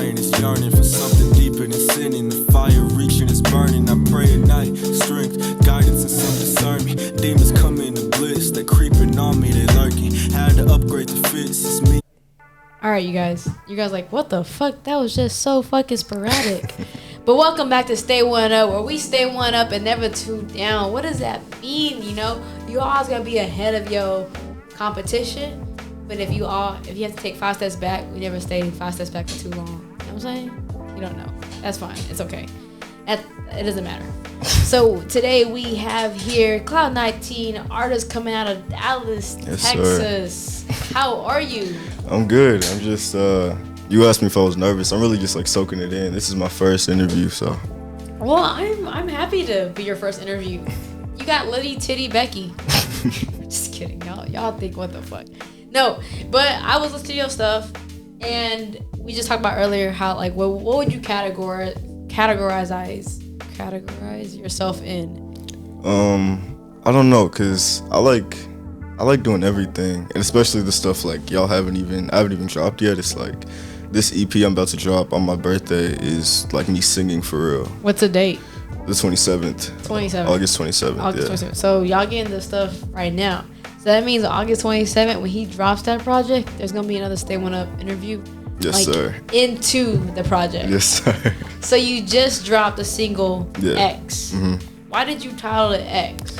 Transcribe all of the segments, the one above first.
iron is yearning for something deeper than sinning. The fire reaching is burning. I pray at night, strength, guidance, and some discernment. Demons come in the bliss, they creeping on me, they lurking. Had to upgrade the fits, it's me. Alright, you guys like, what the fuck? That was just so fucking sporadic. But welcome back to Stay One Up, where we stay one up and never two down. What does that mean? You know, you always gotta be ahead of your competition. But if you have to take 5 steps back, we never stay 5 steps back for too long. You know what I'm saying? You don't know. That's fine. It's okay. It doesn't matter. So today we have here c.loud 19, artist coming out of Dallas, Texas. Sir. How are you? I'm good. I'm just, you asked me if I was nervous. I'm really just like soaking it in. This is my first interview, so. Well, I'm happy to be your first interview. You got Litty Titty Becky. Just kidding. Y'all think what the fuck. No, but I was listening to your stuff, and we just talked about earlier how, like, what would you categorize yourself in? I don't know, cause I like doing everything, and especially the stuff like I haven't even dropped yet. It's like this EP I'm about to drop on my birthday is like me singing for real. What's the date? The 27th. August 27th. August 27th. So y'all getting the stuff right now. So that means August 27th, when he drops that project, there's gonna be another Stay One Up interview. Yes, sir. Into the project. Yes, sir. So you just dropped a single, X. Mm-hmm. Why did you title it X?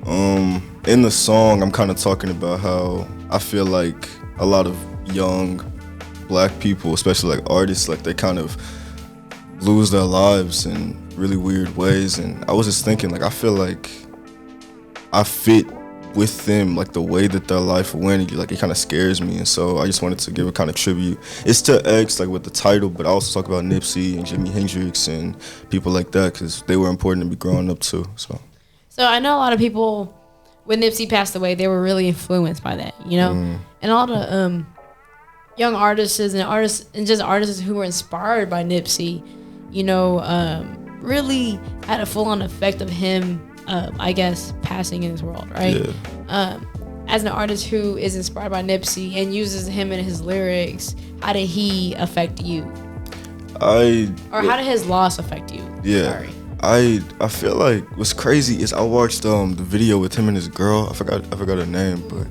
In the song, I'm kind of talking about how I feel like a lot of young black people, especially like artists, like they kind of lose their lives in really weird ways. And I was just thinking, like, I feel like I fit with them, like the way that their life went, like it kind of scares me. And so I just wanted to give a kind of tribute. It's to X, like with the title, but I also talk about Nipsey and Jimi Hendrix and people like that, because they were important to me growing up too. So I know a lot of people, when Nipsey passed away, they were really influenced by that, you know? And all the young artists and just artists who were inspired by Nipsey, you know, really had a full-on effect of him, I guess, passing in this world, right? Yeah. As an artist who is inspired by Nipsey and uses him in his lyrics, how did he affect you? How did his loss affect you? Yeah. Sorry. I feel like what's crazy is I watched the video with him and his girl. I forgot her name, but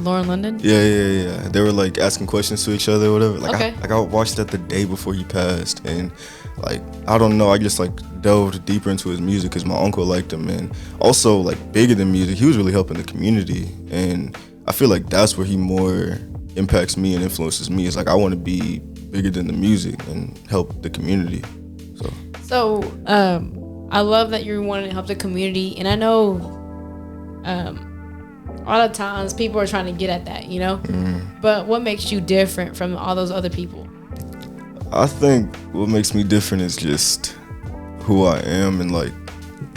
Lauren London. Yeah. They were like asking questions to each other or whatever. Like okay. I watched that the day before he passed, and like I don't know, I just like delved deeper into his music because my uncle liked him, and also like bigger than music, he was really helping the community, and I feel like that's where he more impacts me and influences me. It's like I want to be bigger than the music and help the community. So I love that you're wanting to help the community, and I know a lot of times people are trying to get at that, you know? But what makes you different from all those other people? I think what makes me different is just who I am, and like,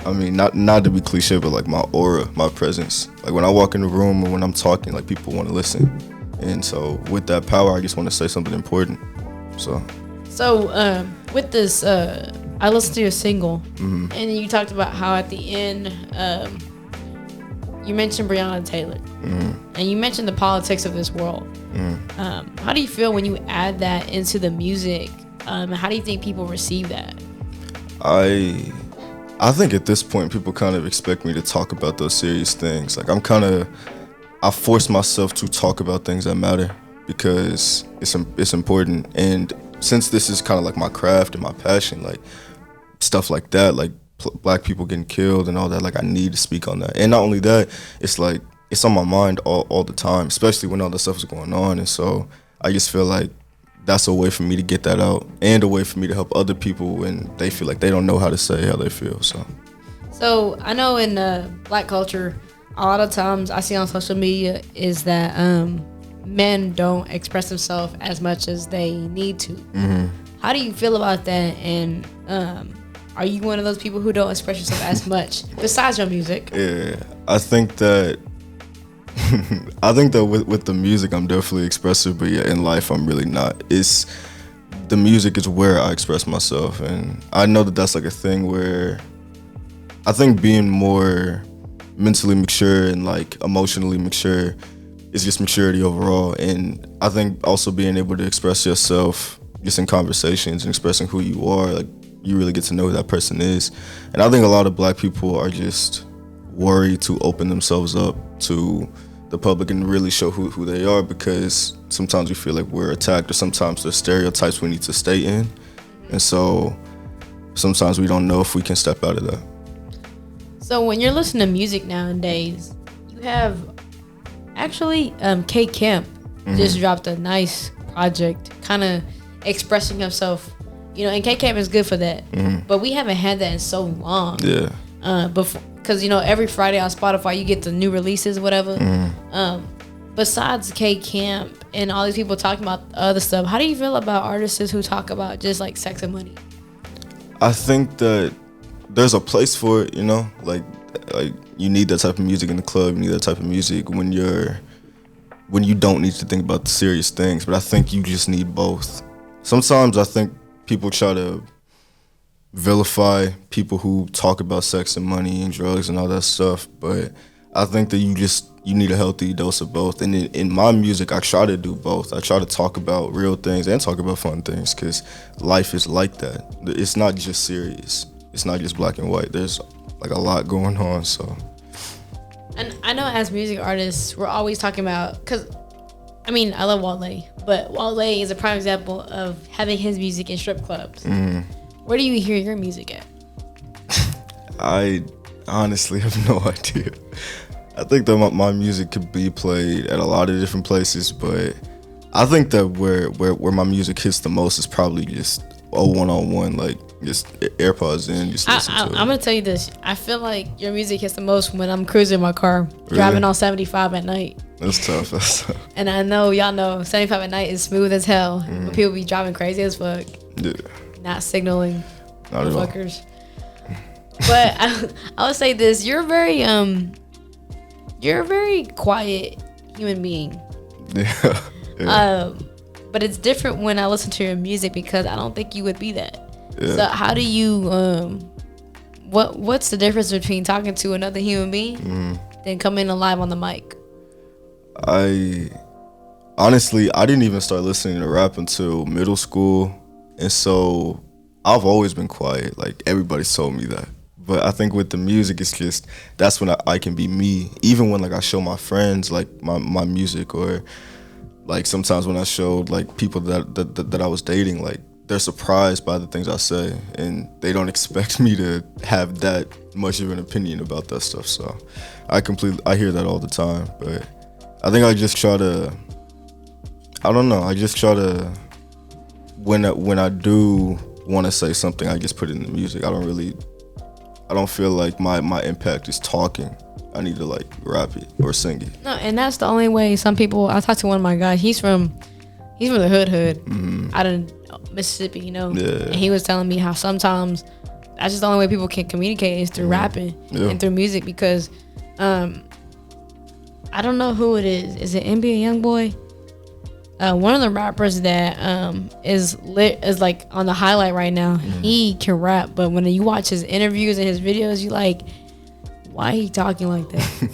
I mean, not to be cliche, but like my aura, my presence. Like when I walk in the room or when I'm talking, like people want to listen. And so with that power, I just want to say something important. So with this, I listened to your single, and you talked about how at the end, you mentioned Breonna Taylor, and you mentioned the politics of this world. How do you feel when you add that into the music? How do you think people receive that? I think at this point, people kind of expect me to talk about those serious things. Like I force myself to talk about things that matter because it's important. And since this is kind of like my craft and my passion, like stuff like that, like black people getting killed and all that, like I need to speak on that. And not only that, it's like it's on my mind all the time, especially when all this stuff is going on. And so I just feel like that's a way for me to get that out, and a way for me to help other people when they feel like they don't know how to say how they feel. So I know in black culture, a lot of times I see on social media is that men don't express themselves as much as they need to. How do you feel about that? And are you one of those people who don't express yourself as much besides your music? Yeah, I think that with the music I'm definitely expressive, but yeah, in life I'm really not. The music is where I express myself, and I know that that's like a thing where I think being more mentally mature and like emotionally mature is just maturity overall. And I think also being able to express yourself just in conversations and expressing who you are, like you really get to know who that person is. And I think a lot of black people are just worried to open themselves up to the public and really show who they are, because sometimes we feel like we're attacked, or sometimes there's stereotypes we need to stay in. And so sometimes we don't know if we can step out of that. So when you're listening to music nowadays, you have actually K Camp just dropped a nice project, kind of expressing himself, you know, and K Camp is good for that. But we haven't had that in so long. Yeah. Before, because you know, every Friday on Spotify you get the new releases, whatever. Besides K Camp and all these people talking about other stuff, how do you feel about artists who talk about just like sex and money? I think that there's a place for it, you know, like you need that type of music in the club. You need that type of music when you don't need to think about the serious things. But I think you just need both. Sometimes I think people try to vilify people who talk about sex and money and drugs and all that stuff, but I think that you need a healthy dose of both. And in my music, I try to do both. I try to talk about real things and talk about fun things, because life is like that. It's not just serious. It's not just black and white. There's like a lot going on. So, and I know as music artists, we're always talking about, because I mean, I love Wale, but Wale is a prime example of having his music in strip clubs. Where do you hear your music at? I honestly have no idea. I think that my music could be played at a lot of different places, but I think that where my music hits the most is probably just a one-on-one, like just AirPods in, just listen to it. I'm gonna tell you this. I feel like your music hits the most when I'm cruising my car, driving on 75 at night. That's tough. That's tough. And I know y'all know 75 at night is smooth as hell, but people be driving crazy as fuck. Yeah. Not signaling, not at all. Fuckers. But I would say this: you're a very quiet human being. Yeah. But it's different when I listen to your music, because I don't think you would be that. Yeah. So how do you what's the difference between talking to another human being than coming alive on the mic? I didn't even start listening to rap until middle school, and so I've always been quiet. Like, everybody's told me that. But I think with the music, it's just, that's when I can be me. Even when like I show my friends like my music, or like sometimes when I showed like people that I was dating, like they're surprised by the things I say, and they don't expect me to have that much of an opinion about that stuff. So I hear that all the time. But I think I just try to, when I do want to say something, I just put it in the music. I don't feel like my impact is talking. I need to like rap it or sing it. No, and that's the only way some people. I talked to one of my guys. He's from the hood, out of Mississippi, you know. Yeah. And he was telling me how sometimes that's just the only way people can communicate is through rapping and through music, because I don't know who it is. Is it NBA Youngboy? One of the rappers that is like on the highlight right now. He can rap, but when you watch his interviews and his videos, you like, why he talking like that?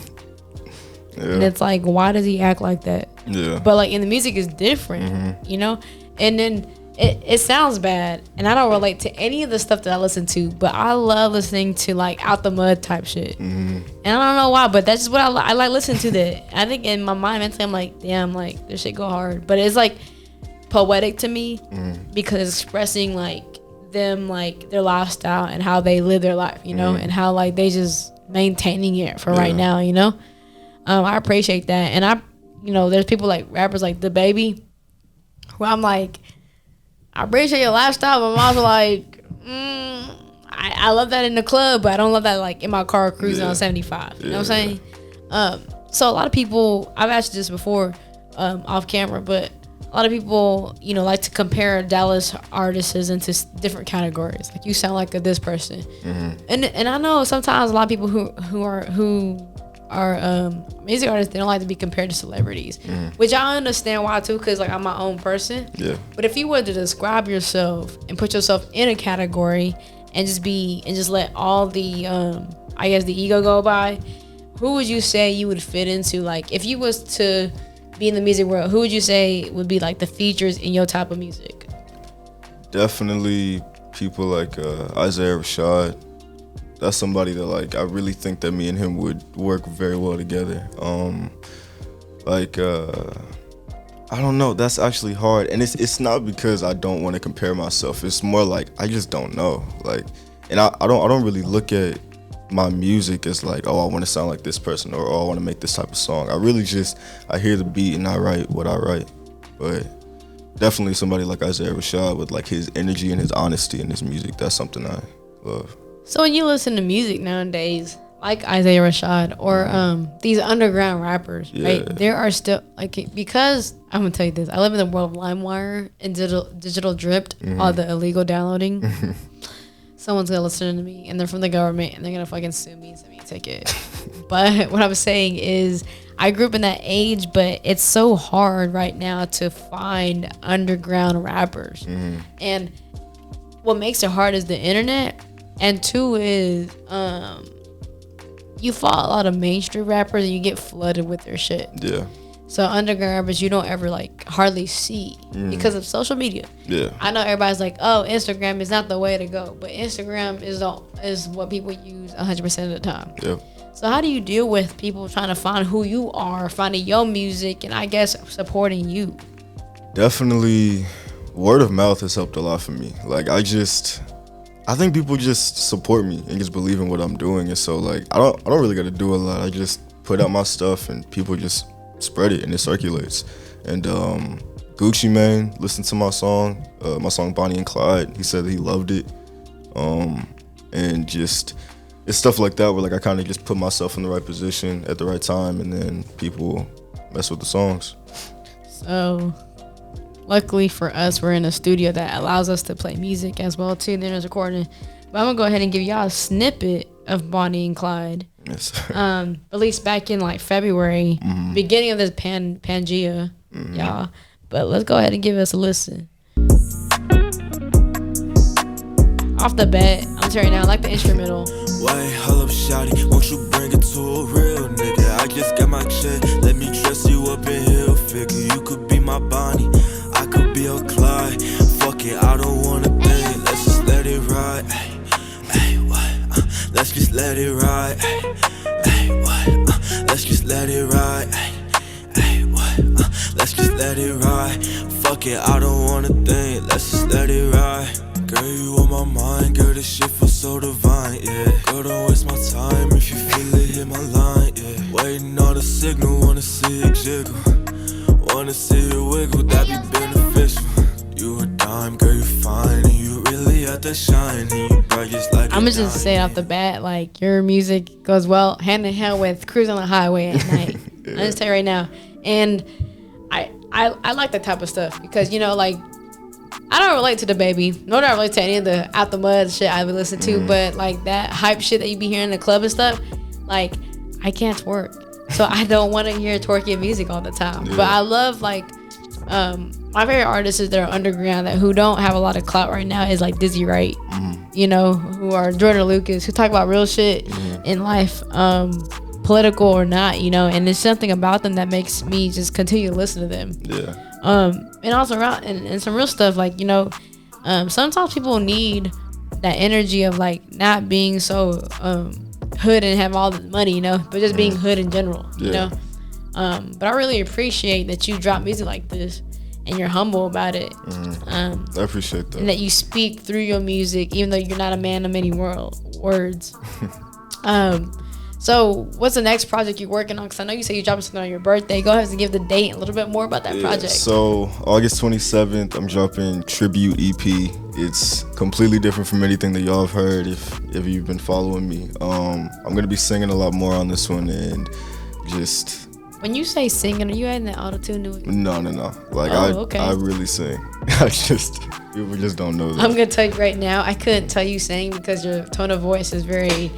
And it's like, why does he act like that? Yeah. But like in the music is different, you know. And then it sounds bad, and I don't relate to any of the stuff that I listen to, but I love listening to like Out the Mud type shit. And I don't know why, but that's just what I like listening to. That I think in my mind mentally I'm like, damn, like this shit go hard, but it's like poetic to me because it's expressing like them, like their lifestyle and how they live their life, you know, and how like they just maintaining it for right now, you know. I appreciate that, and there's people like rappers like The Baby, where I'm like, I appreciate your lifestyle, but I'm also like, I love that in the club, but I don't love that like in my car cruising on 75. You know what I'm saying? So a lot of people, I've asked this before off camera, but a lot of people, like to compare Dallas artists into different categories. Like, you sound like this person, and I know sometimes a lot of people who are music artists, they don't like to be compared to celebrities, which I understand why too, because like I'm my own person. Yeah. But if you were to describe yourself and put yourself in a category and just let all the I guess the ego go by, who would you say you would fit into? Like, if you was to be in the music world, who would you say would be like the features in your type of music? Definitely people like Isaiah Rashad. That's somebody that like I really think that me and him would work very well together. I don't know. That's actually hard, and it's not because I don't want to compare myself. It's more like I just don't know. Like, and I don't really look at my music as like, oh, I want to sound like this person, or oh, I want to make this type of song. I really just I hear the beat and I write what I write. But definitely somebody like Isaiah Rashad with like his energy and his honesty in his music. That's something I love. So when you listen to music nowadays, like Isaiah Rashad or these underground rappers, right? There are still like, because I'm gonna tell you this, I live in the world of LimeWire and digital dripped, all the illegal downloading. Someone's gonna listen to me and they're from the government and they're gonna fucking sue me and send me a ticket. But what I'm saying is I grew up in that age, but it's so hard right now to find underground rappers. And what makes it hard is the internet, and two is you follow a lot of mainstream rappers and you get flooded with their shit. Yeah. So underground rappers you don't ever like hardly see because of social media. Yeah. I know everybody's like, oh, Instagram is not the way to go, but Instagram is what people use 100% of the time. Yeah. So how do you deal with people trying to find who you are, finding your music, and I guess supporting you? Definitely, Word of mouth has helped a lot for me. Like I think people just support me and just believe in what I'm doing, and so like I don't really got to do a lot. I just put out my stuff and people just spread it and it circulates. And Gucci Mane listened to my song Bonnie and Clyde. He said that he loved it, and just it's stuff like that where like I kind of just put myself in the right position at the right time, and then people mess with the songs. So luckily for us, we're in a studio that allows us to play music as well too, and then there's recording. But I'm gonna go ahead and give y'all a snippet of Bonnie and Clyde. Yes, sir. Released back in like February, beginning of this Pangea, y'all. But let's go ahead and give us a listen. Off the bat, I'm tearing down. I like the instrumental. Wait, hold up, shawty, won't you bring it to a real nigga? I just got my check, let me dress you up in heel figure. You could be my Bonnie, I could be your Clyde. Fuck it, I don't wanna think, let's just let it ride. Hey, what? Let's just let it ride. Hey, what? Let's just let it ride. Hey, what? Let's just let it ride. Fuck it, I don't wanna think, let's just let it ride. Girl, you on my mind, girl, this shit feels so divine, yeah. Girl, don't waste my time, if you feel it, hit my line, yeah. Waiting on the signal, wanna see it jiggle. Wanna see it wiggle, that be beneficial. You a dime, girl, you fine, and you really at the shine, and you bright just like I'ma just say off the bat, like, your music goes well hand in hand with cruising on the highway at night. Yeah. I just tell you right now. And I like that type of stuff because, you know, like, I don't relate to the baby, nor do I relate to any of the out the mud shit I would listen to, but like that hype shit that you be hearing in the club and stuff, like I can't twerk, so I don't want to hear twerky music all the time. Yeah. But I love like my favorite artists that are underground who don't have a lot of clout right now is like Dizzy Wright, you know, who are Jordan Lucas, who talk about real shit in life, political or not, you know, and there's something about them that makes me just continue to listen to them. Yeah. And also around and some real stuff, like, you know, sometimes people need that energy of like not being so hood and have all the money, you know, but just being hood in general, you know. But I really appreciate that you drop music like this and you're humble about it. I appreciate that. And that you speak through your music, even though you're not a man of many words. So what's the next project you're working on? Because I know you said you're dropping something on your birthday. Go ahead and give the date and a little bit more about that project. So August 27th, I'm dropping Tribute EP. It's completely different from anything that y'all have heard if you've been following me. I'm going to be singing a lot more on this one, and just... When you say singing, are you adding that auto-tune to it? No. Like, I really sing. People just don't know that. I'm going to tell you right now, I couldn't tell you sing because your tone of voice is very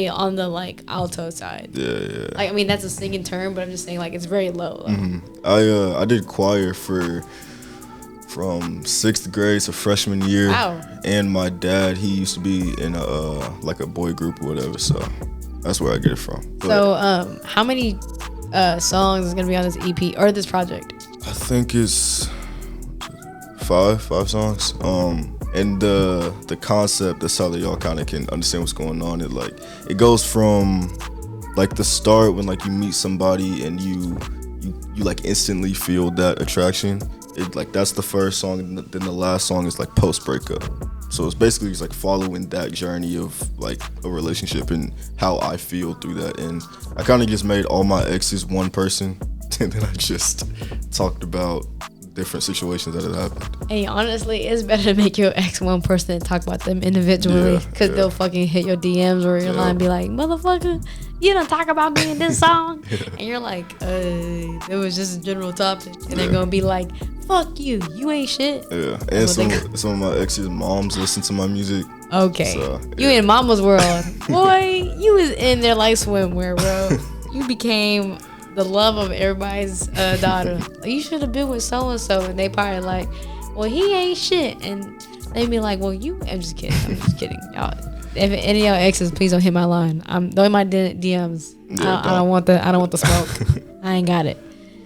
on the like alto side. Yeah. Like, I mean, that's a singing term, but I'm just saying like it's very low. I did choir from 6th grade to freshman year. Wow. And my dad, he used to be in a boy group or whatever, so that's where I get it from. But, so how many songs is gonna be on this EP or this project? I think it's five songs. And the concept, that's how that y'all kind of can understand what's going on. It goes from like the start when like you meet somebody and you like instantly feel that attraction. It like that's the first song, and then the last song is like post breakup. So it's basically just like following that journey of like a relationship and how I feel through that. And I kind of just made all my exes one person, and then I just talked about different situations that had happened. Hey, honestly, it's better to make your ex one person and talk about them individually, because they'll fucking hit your DMs or your line and be like, motherfucker, you don't talk about me in this song. And you're like, it was just a general topic. And they're gonna be like, fuck you, you ain't shit. Yeah, and some of my ex's moms listen to my music. Okay, so, you in mama's world. Boy, you was in there like swimwear, bro. You became the love of everybody's daughter. Like, you should have been with so-and-so. And they probably like, well, he ain't shit. And they be like, well, I'm just kidding. Y'all, if any of y'all exes, please don't hit my line. Don't hit my DMs. I don't want the smoke. I ain't got it.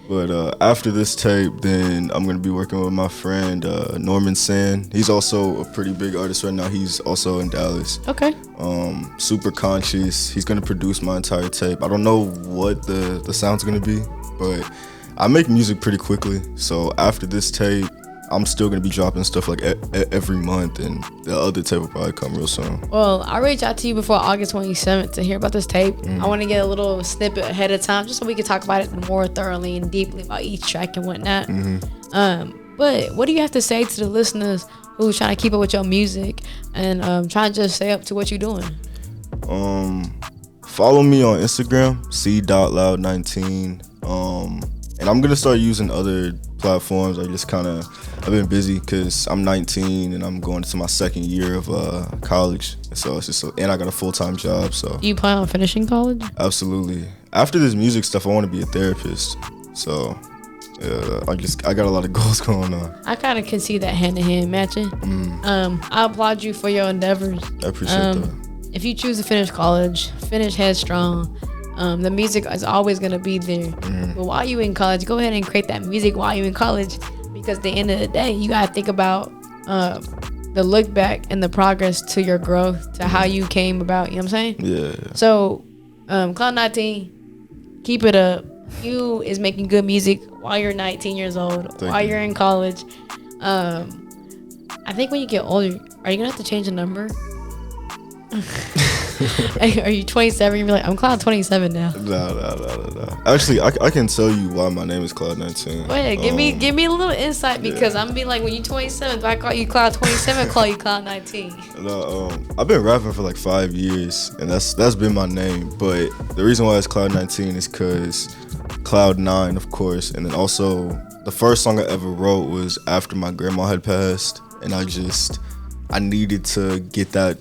But after this tape, then I'm going to be working with my friend Norman Sand. He's also a pretty big artist right now. He's also in Dallas. Okay. Super conscious. He's going to produce my entire tape. I don't know what the sound's going to be, but I make music pretty quickly. So after this tape, I'm still going to be dropping stuff like every month, and the other tape will probably come real soon. Well, I'll reach out to you before August 27th to hear about this tape. I want to get a little snippet ahead of time just so we can talk about it more thoroughly and deeply about each track and whatnot. But what do you have to say to the listeners who's trying to keep up with your music and trying to just stay up to what you're doing? Follow me on Instagram, c.loud19. And I'm going to start using other platforms. I've been busy because I'm 19 and I'm going into my second year of college. So it's just and I got a full-time job. So Do you plan on finishing college? Absolutely. After this music stuff, I want to be a therapist. So yeah, I got a lot of goals going on. I kind of can see that hand-in-hand matching. I applaud you for your endeavors. I appreciate that. If you choose to finish college, finish headstrong. The music is always going to be there. But while you in college, go ahead and create that music while you in college, because at the end of the day, you got to think about the look back and the progress to your growth, to how you came about, you know what I'm saying? Yeah. So Cloud 19, keep it up. You is making good music while you're 19 years old, while you're in college. I think when you get older, are you going to have to change the number? Are you 27? You're like, I'm Cloud 27 now. No. Actually, I can tell you why my name is Cloud 19. Go ahead, give me a little insight, because I'm gonna be like, when you're 27, if I call you Cloud 27, call you Cloud 19. No, I've been rapping for like 5 years, and that's been my name. But the reason why it's Cloud 19 is because Cloud 9, of course, and then also the first song I ever wrote was after my grandma had passed, and I needed to get that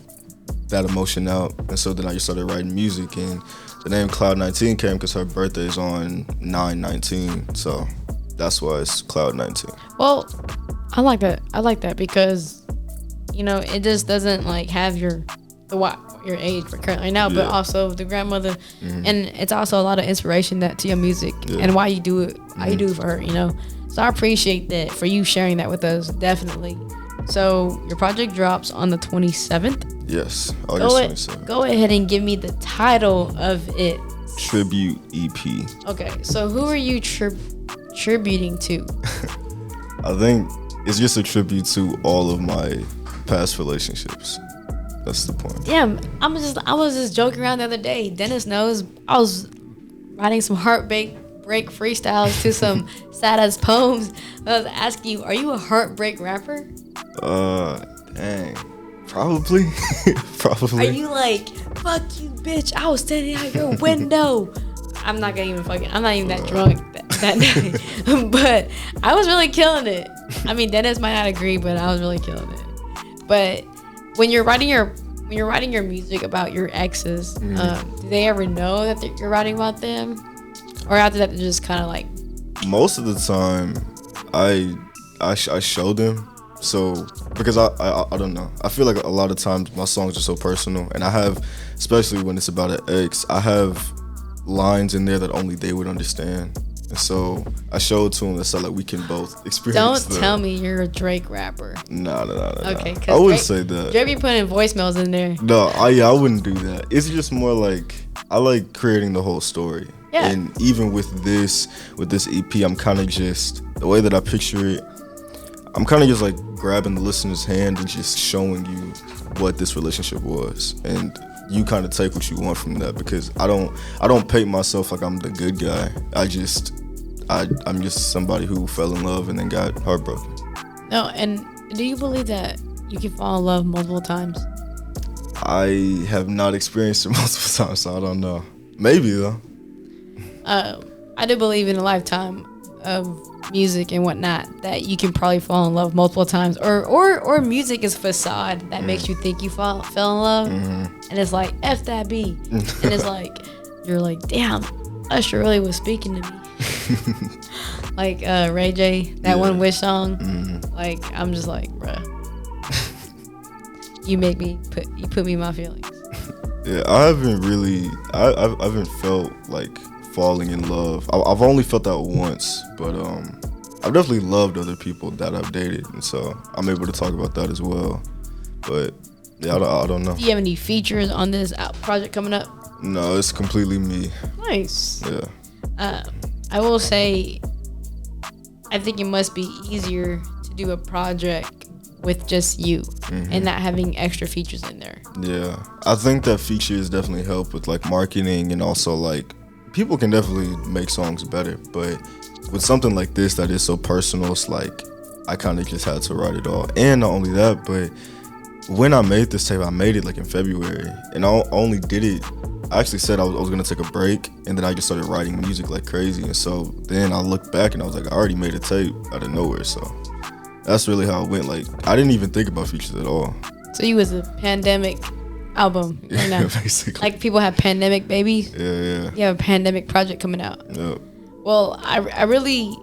emotion out, and so then I just started writing music, and the name Cloud 19 came because her birthday is on 9/19, so that's why it's Cloud 19. Well, I like that because, you know, it just doesn't like have your age for currently now, but also the grandmother, and it's also a lot of inspiration that to your music and why you do it, how you do it for her, you know. So I appreciate that for you sharing that with us, definitely. So your project drops on the 27th. Yes, August 27th. Go ahead and give me the title of it. Tribute EP. Okay, so who are you tributing to? I think it's just a tribute to all of my past relationships. That's the point. Yeah, I was just joking around the other day. Dennis knows I was writing some heartbreak freestyles to some sad ass poems. I was asking you, are you a heartbreak rapper? Dang. Probably. Are you like, fuck you, bitch, I was standing out your window? I'm not even that drunk that night. But I was really killing it. I mean, Dennis might not agree, but I was really killing it. But when you're writing your music about your exes, do they ever know that you're writing about them? Or after that, they're just kind of like... Most of the time, I show them. So, because I don't know. I feel like a lot of times my songs are so personal. And I have, especially when it's about an ex, I have lines in there that only they would understand. And so I showed to him that so like we can both experience. Don't tell me you're a Drake rapper. Nah. Okay, I wouldn't say that. Drake be putting voicemails in there. No, I wouldn't do that. It's just more like I like creating the whole story. Yeah. And even with this EP, I'm kind of just the way that I picture it. I'm kind of just like grabbing the listener's hand and just showing you what this relationship was, and you kind of take what you want from that, because I don't paint myself like I'm the good guy. I'm just somebody who fell in love and then got heartbroken. No, and do you believe that you can fall in love multiple times? I have not experienced it multiple times, so I don't know. Maybe though. I do believe in a lifetime of music and whatnot that you can probably fall in love multiple times, or music is a facade that makes you think you fell in love, and it's like F that B, and it's like you're like, damn, Usher really was speaking to me. Like Ray J, that one Wish song. Like I'm just like, bruh, you put me in my feelings. Yeah, I haven't felt like falling in love. I've only felt that once, but I've definitely loved other people that I've dated, and so I'm able to talk about that as well. But yeah, I don't know. Do you have any features on this project coming up? No, it's completely me. Nice. Yeah. I will say, I think it must be easier to do a project with just you and not having extra features in there. Yeah, I think that features definitely help with like marketing, and also like people can definitely make songs better, but with something like this that is so personal, it's like I kind of just had to write it all. And not only that, but when I made this tape, I made it like in February, and I only did it. I actually said I was gonna take a break, and then I just started writing music like crazy. And so then I looked back and I was like, I already made a tape out of nowhere. So that's really how it went. Like I didn't even think about features at all. So you was a pandemic album right now. Basically. Like people have pandemic babies. Yeah. You have a pandemic project coming out. Yep. Well, I really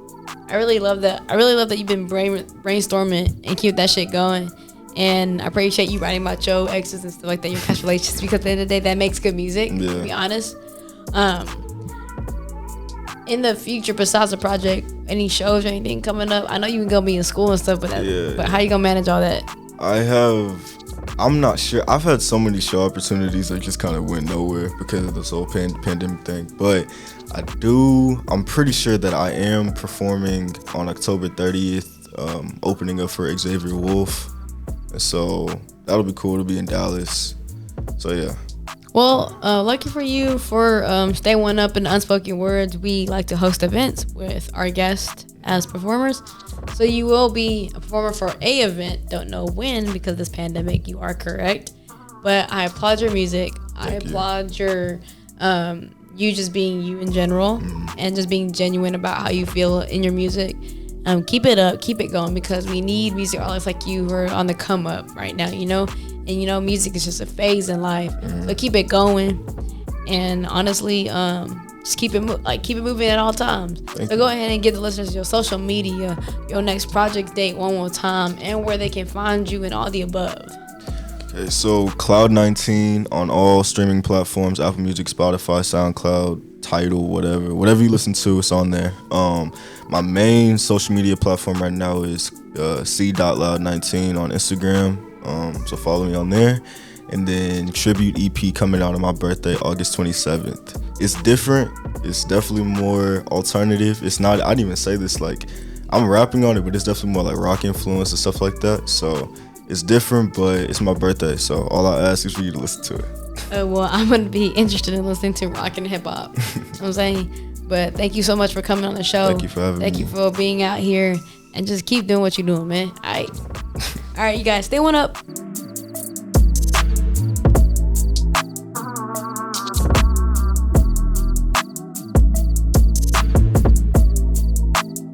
love that. I really love that you've been brainstorming and keep that shit going. And I appreciate you writing about your exes and stuff like that, your past relationships, because at the end of the day, that makes good music, to be honest. In the future, besides the project, any shows or anything coming up? I know you're going to be in school and stuff, but how you going to manage all that? I'm not sure. I've had so many show opportunities that just kind of went nowhere because of this whole pandemic thing. But I'm pretty sure that I am performing on October 30th, opening up for Xavier Wolf. And so that'll be cool to be in Dallas. So yeah. Well, lucky for you for Stay One Up in Unspoken Words, we like to host events with our guests as performers. So you will be a performer for a event. Don't know when because of this pandemic. You are correct. But I applaud your music. I applaud your you just being you in general and just being genuine about how you feel in your music. Keep it up, keep it going, because we need music artists like you who are on the come up right now, you know? And you know, music is just a phase in life. So keep it going. And honestly, just keep it moving at all times. So go ahead and give the listeners your social media, your next project date one more time, and where they can find you and all the above. Okay, so c.loud 19 on all streaming platforms, Apple Music, Spotify, SoundCloud, Tidal, whatever you listen to, it's on there. My main social media platform right now is c.loud 19 on Instagram. So follow me on there. And then tribute EP coming out on my birthday, August 27th. It's different. It's definitely more alternative. It's not, I didn't even say this, like, I'm rapping on it, but it's definitely more like rock influence and stuff like that. So it's different, but it's my birthday. So all I ask is for you to listen to it. Well, I'm going to be interested in listening to rock and hip hop. You know what I'm saying? But thank you so much for coming on the show. Thank you for having me. Thank you for being out here. And just keep doing what you're doing, man. All right, you guys, stay one up.